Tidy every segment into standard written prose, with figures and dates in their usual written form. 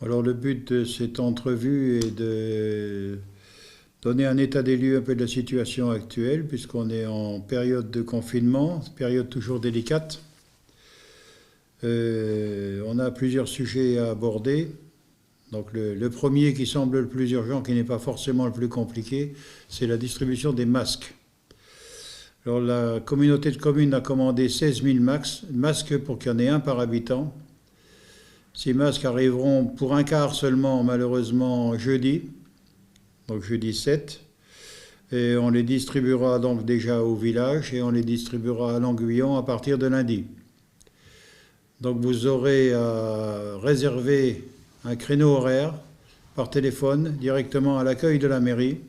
Alors le but de cette entrevue est de donner un état des lieux un peu de la situation actuelle, puisqu'on est en période de confinement, période toujours délicate. On a plusieurs sujets à aborder. Donc le premier qui semble le plus urgent, qui n'est pas forcément le plus compliqué, c'est la distribution des masques. Alors la communauté de communes a commandé 16 000 masques pour qu'il y en ait un par habitant. Ces masques arriveront pour un quart seulement, malheureusement, jeudi, donc jeudi 7. Et on les distribuera donc déjà au village et on les distribuera à l'Anguillon à partir de lundi. Donc vous aurez à réserver un créneau horaire par téléphone directement à l'accueil de la mairie.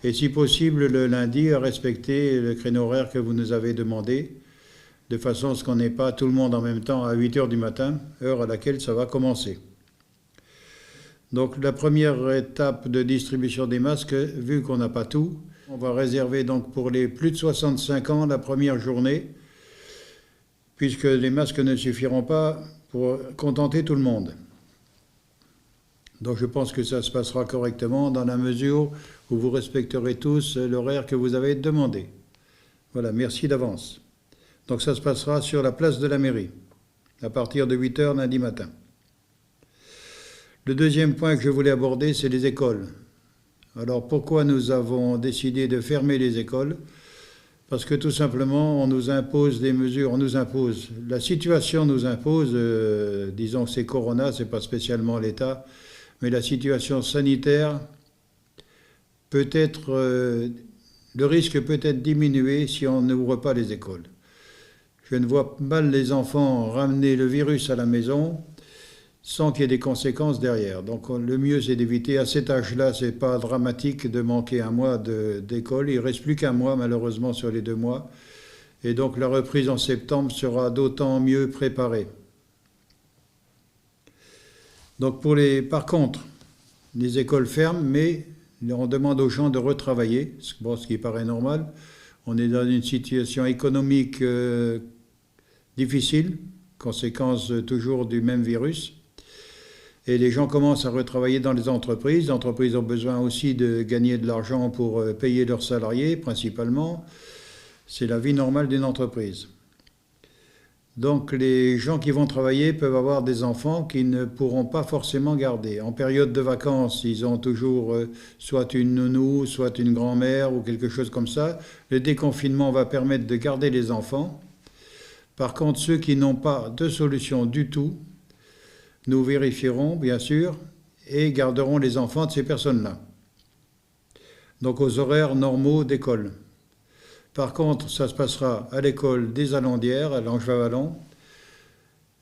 Et si possible, le lundi, à respecter le créneau horaire que vous nous avez demandé, de façon à ce qu'on n'ait pas tout le monde en même temps à 8 heures du matin, heure à laquelle ça va commencer. Donc la première étape de distribution des masques, vu qu'on n'a pas tout, on va réserver donc pour les plus de 65 ans la première journée, puisque les masques ne suffiront pas pour contenter tout le monde. Donc je pense que ça se passera correctement dans la mesure où vous respecterez tous l'horaire que vous avez demandé. Voilà, merci d'avance. Donc ça se passera sur la place de la mairie, à partir de 8 heures lundi matin. Le deuxième point que je voulais aborder, c'est les écoles. Alors pourquoi nous avons décidé de fermer les écoles? Parce que tout simplement, on nous impose des mesures, la situation nous impose, disons que c'est Corona, c'est pas spécialement l'État, mais la situation sanitaire peut être, le risque peut être diminué si on n'ouvre pas les écoles. Je ne vois mal les enfants ramener le virus à la maison sans qu'il y ait des conséquences derrière. Donc le mieux, c'est d'éviter. À cet âge-là, ce n'est pas dramatique de manquer un mois d'école. Il ne reste plus qu'un mois, malheureusement, sur les 2 mois. Et donc la reprise en septembre sera d'autant mieux préparée. Donc par contre, les écoles ferment, mais on demande aux gens de retravailler, ce qui paraît normal. On est dans une situation économique difficile, conséquence toujours du même virus. Et les gens commencent à retravailler dans les entreprises. Les entreprises ont besoin aussi de gagner de l'argent pour payer leurs salariés, principalement. C'est la vie normale d'une entreprise. Donc les gens qui vont travailler peuvent avoir des enfants qu'ils ne pourront pas forcément garder. En période de vacances, ils ont toujours soit une nounou, soit une grand-mère ou quelque chose comme ça. Le déconfinement va permettre de garder les enfants. Par contre, ceux qui n'ont pas de solution du tout, nous vérifierons, bien sûr, et garderons les enfants de ces personnes-là. Donc aux horaires normaux d'école. Par contre, ça se passera à l'école des Alandières, à Langevin-Vallon.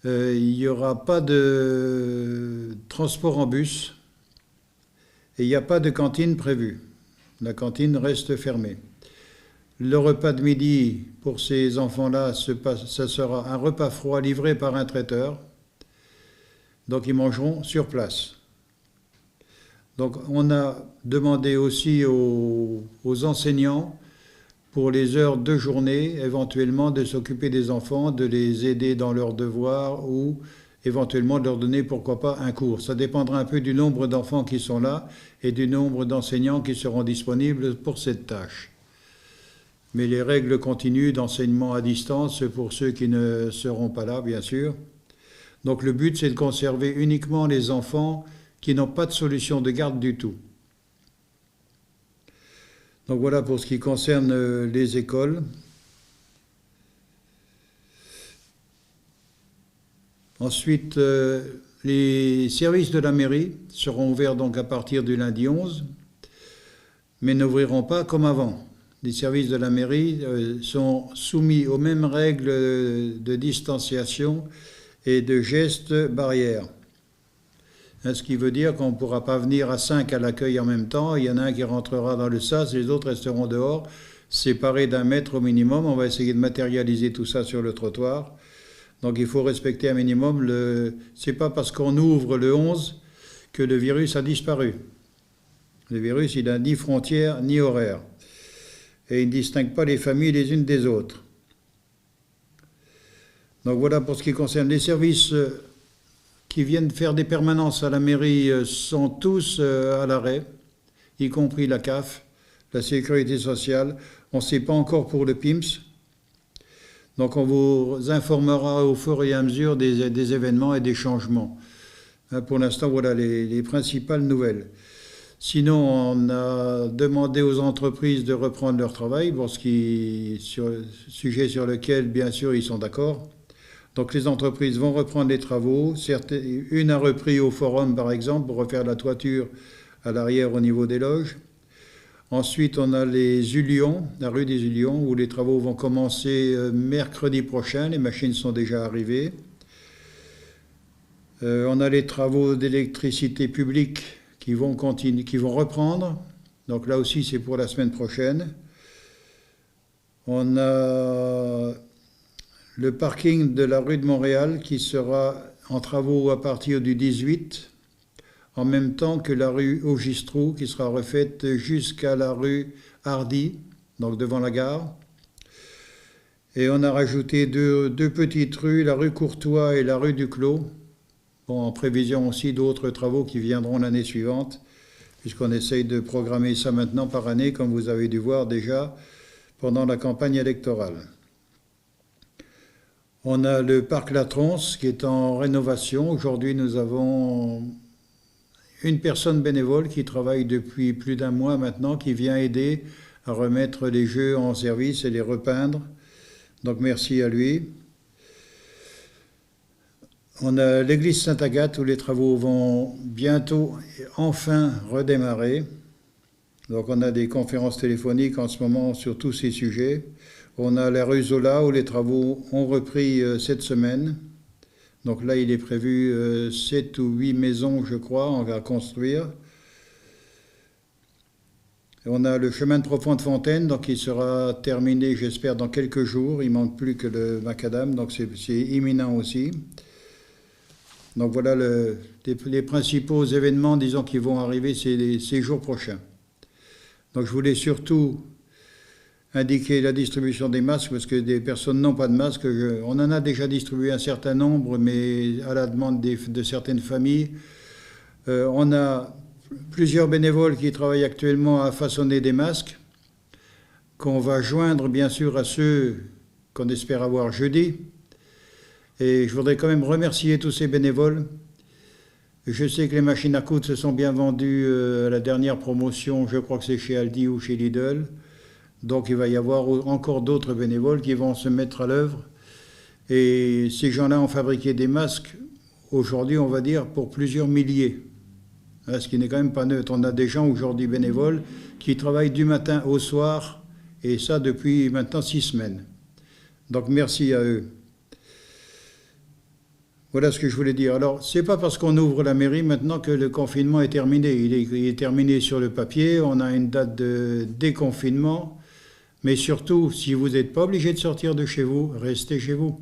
Il n'y aura pas de transport en bus et il n'y a pas de cantine prévue. La cantine reste fermée. Le repas de midi pour ces enfants-là, ça sera un repas froid livré par un traiteur. Donc ils mangeront sur place. Donc on a demandé aussi aux enseignants, pour les heures de journée, éventuellement de s'occuper des enfants, de les aider dans leurs devoirs ou éventuellement de leur donner, pourquoi pas, un cours. Ça dépendra un peu du nombre d'enfants qui sont là et du nombre d'enseignants qui seront disponibles pour cette tâche. Mais les règles continuent d'enseignement à distance pour ceux qui ne seront pas là, bien sûr. Donc le but, c'est de conserver uniquement les enfants qui n'ont pas de solution de garde du tout. Donc voilà pour ce qui concerne les écoles. Ensuite, les services de la mairie seront ouverts donc à partir du lundi 11, mais n'ouvriront pas comme avant. Les services de la mairie sont soumis aux mêmes règles de distanciation et de gestes barrières. Ce qui veut dire qu'on ne pourra pas venir à 5 à l'accueil en même temps. Il y en a un qui rentrera dans le sas, les autres resteront dehors, séparés d'1 mètre au minimum. On va essayer de matérialiser tout ça sur le trottoir. Donc il faut respecter un minimum. C'est pas parce qu'on ouvre le 11 que le virus a disparu. Le virus, il n'a ni frontières ni horaire. Et il ne distingue pas les familles les unes des autres. Donc voilà pour ce qui concerne les services qui viennent faire des permanences à la mairie sont tous à l'arrêt, y compris la CAF, la Sécurité sociale. On ne sait pas encore pour le PIMS. Donc on vous informera au fur et à mesure des événements et des changements. Pour l'instant, voilà les principales nouvelles. Sinon, on a demandé aux entreprises de reprendre leur travail, sujet sur lequel, bien sûr, ils sont d'accord. Donc les entreprises vont reprendre les travaux. Une a repris au forum, par exemple, pour refaire la toiture à l'arrière au niveau des loges. Ensuite, on a les Ulions, la rue des Ulions, où les travaux vont commencer mercredi prochain. Les machines sont déjà arrivées. On a les travaux d'électricité publique qui vont reprendre. Donc là aussi, c'est pour la semaine prochaine. On a le parking de la rue de Montréal qui sera en travaux à partir du 18, en même temps que la rue Augistrou qui sera refaite jusqu'à la rue Hardy, donc devant la gare. Et on a rajouté deux petites rues, la rue Courtois et la rue du Clos, en prévision aussi d'autres travaux qui viendront l'année suivante, puisqu'on essaye de programmer ça maintenant par année, comme vous avez dû voir déjà pendant la campagne électorale. On a le parc Latronce qui est en rénovation. Aujourd'hui, nous avons une personne bénévole qui travaille depuis plus d'un mois maintenant, qui vient aider à remettre les jeux en service et les repeindre. Donc merci à lui. On a l'église Sainte-Agathe où les travaux vont bientôt enfin redémarrer. Donc on a des conférences téléphoniques en ce moment sur tous ces sujets. On a la rue Zola où les travaux ont repris cette semaine. Donc là, il est prévu 7 ou 8 maisons, je crois, à construire. On a le chemin de Profonde-Fontaine, donc il sera terminé, j'espère, dans quelques jours. Il ne manque plus que le macadam, donc c'est imminent aussi. Donc voilà les principaux événements, disons, qui vont arriver ces jours prochains. Donc je voulais surtout indiquer la distribution des masques, parce que des personnes n'ont pas de masques. On en a déjà distribué un certain nombre, mais à la demande de certaines familles. On a plusieurs bénévoles qui travaillent actuellement à façonner des masques, qu'on va joindre bien sûr à ceux qu'on espère avoir jeudi. Et je voudrais quand même remercier tous ces bénévoles. Je sais que les machines à coudre se sont bien vendues à la dernière promotion, je crois que c'est chez Aldi ou chez Lidl. Donc il va y avoir encore d'autres bénévoles qui vont se mettre à l'œuvre. Et ces gens-là ont fabriqué des masques, aujourd'hui on va dire, pour plusieurs milliers. Ce qui n'est quand même pas neutre. On a des gens aujourd'hui bénévoles qui travaillent du matin au soir, et ça depuis maintenant 6 semaines. Donc merci à eux. Voilà ce que je voulais dire. Alors, c'est pas parce qu'on ouvre la mairie maintenant que le confinement est terminé. Il est terminé sur le papier, on a une date de déconfinement, mais surtout, si vous n'êtes pas obligé de sortir de chez vous, restez chez vous.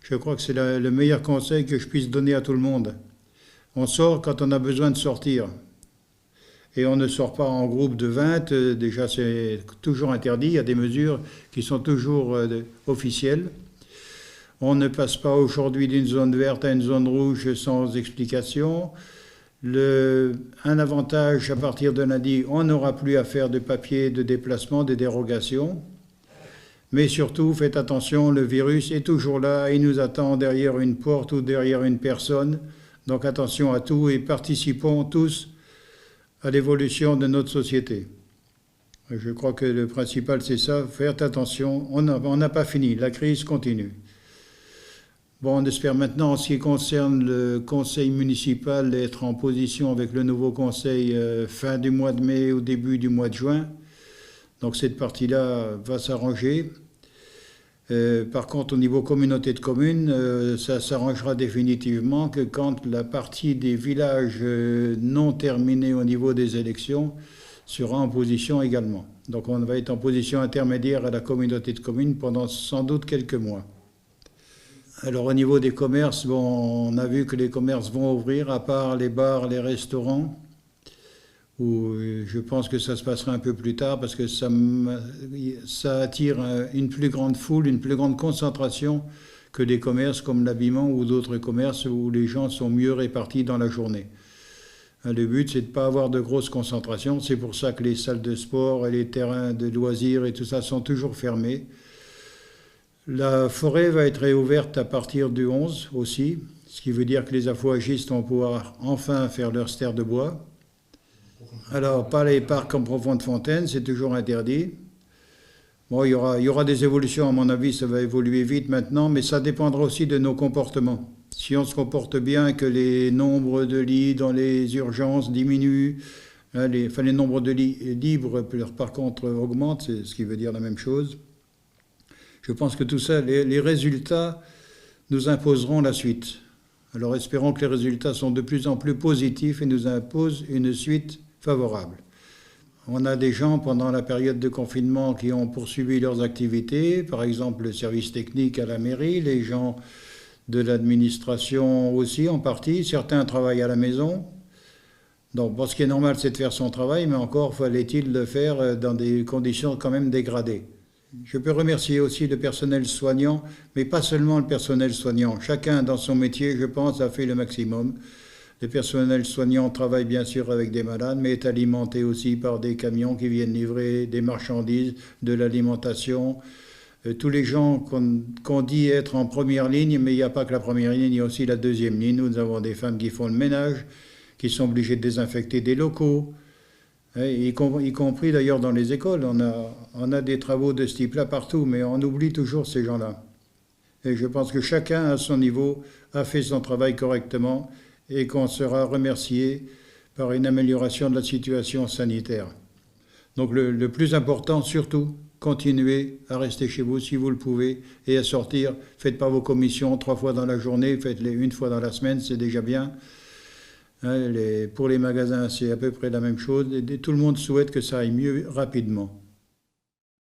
Je crois que c'est le meilleur conseil que je puisse donner à tout le monde. On sort quand on a besoin de sortir. Et on ne sort pas en groupe de 20, déjà c'est toujours interdit, il y a des mesures qui sont toujours officielles. On ne passe pas aujourd'hui d'une zone verte à une zone rouge sans explication. Un avantage, à partir de lundi, on n'aura plus à faire de papier de déplacement, de dérogation. Mais surtout, faites attention, le virus est toujours là, il nous attend derrière une porte ou derrière une personne. Donc attention à tout et participons tous à l'évolution de notre société. Je crois que le principal, c'est ça, faites attention, on n'a pas fini, la crise continue. Bon, on espère maintenant, en ce qui concerne le conseil municipal, être en position avec le nouveau conseil fin du mois de mai ou début du mois de juin. Donc cette partie-là va s'arranger. Par contre, au niveau communauté de communes, ça s'arrangera définitivement que quand la partie des villages non terminés au niveau des élections sera en position également. Donc on va être en position intermédiaire à la communauté de communes pendant sans doute quelques mois. Alors au niveau des commerces, bon, on a vu que les commerces vont ouvrir, à part les bars, les restaurants, où je pense que ça se passera un peu plus tard parce que ça attire une plus grande foule, une plus grande concentration que des commerces comme l'habillement ou d'autres commerces où les gens sont mieux répartis dans la journée. Le but, c'est de ne pas avoir de grosses concentrations. C'est pour ça que les salles de sport et les terrains de loisirs et tout ça sont toujours fermés. La forêt va être réouverte à partir du 11 aussi, ce qui veut dire que les affoagistes vont pouvoir enfin faire leur serre de bois. Alors, pas les parcs comme Profond-de-Fontaine, c'est toujours interdit. Bon, il y aura des évolutions, à mon avis, ça va évoluer vite maintenant, mais ça dépendra aussi de nos comportements. Si on se comporte bien, que les nombres de lits dans les urgences diminuent, hein, les nombres de lits libres, par contre, augmentent, c'est ce qui veut dire la même chose. Je pense que tout ça, les résultats nous imposeront la suite. Alors espérons que les résultats sont de plus en plus positifs et nous imposent une suite favorable. On a des gens pendant la période de confinement qui ont poursuivi leurs activités, par exemple le service technique à la mairie, les gens de l'administration aussi en partie, certains travaillent à la maison. Donc bon, ce qui est normal c'est de faire son travail, mais encore fallait-il le faire dans des conditions quand même dégradées. Je peux remercier aussi le personnel soignant, mais pas seulement le personnel soignant. Chacun dans son métier, je pense, a fait le maximum. Le personnel soignant travaille bien sûr avec des malades, mais est alimenté aussi par des camions qui viennent livrer des marchandises, de l'alimentation. Tous les gens qu'on dit être en première ligne, mais il n'y a pas que la première ligne, il y a aussi la deuxième ligne. Nous avons des femmes qui font le ménage, qui sont obligées de désinfecter des locaux. Y compris d'ailleurs dans les écoles. On a des travaux de ce type-là partout, mais on oublie toujours ces gens-là. Et je pense que chacun, à son niveau, a fait son travail correctement et qu'on sera remercié par une amélioration de la situation sanitaire. Donc le plus important, surtout, continuez à rester chez vous si vous le pouvez et à sortir. Faites pas vos commissions 3 fois dans la journée, faites-les 1 fois dans la semaine, c'est déjà bien. Pour les magasins, c'est à peu près la même chose. Tout le monde souhaite que ça aille mieux rapidement.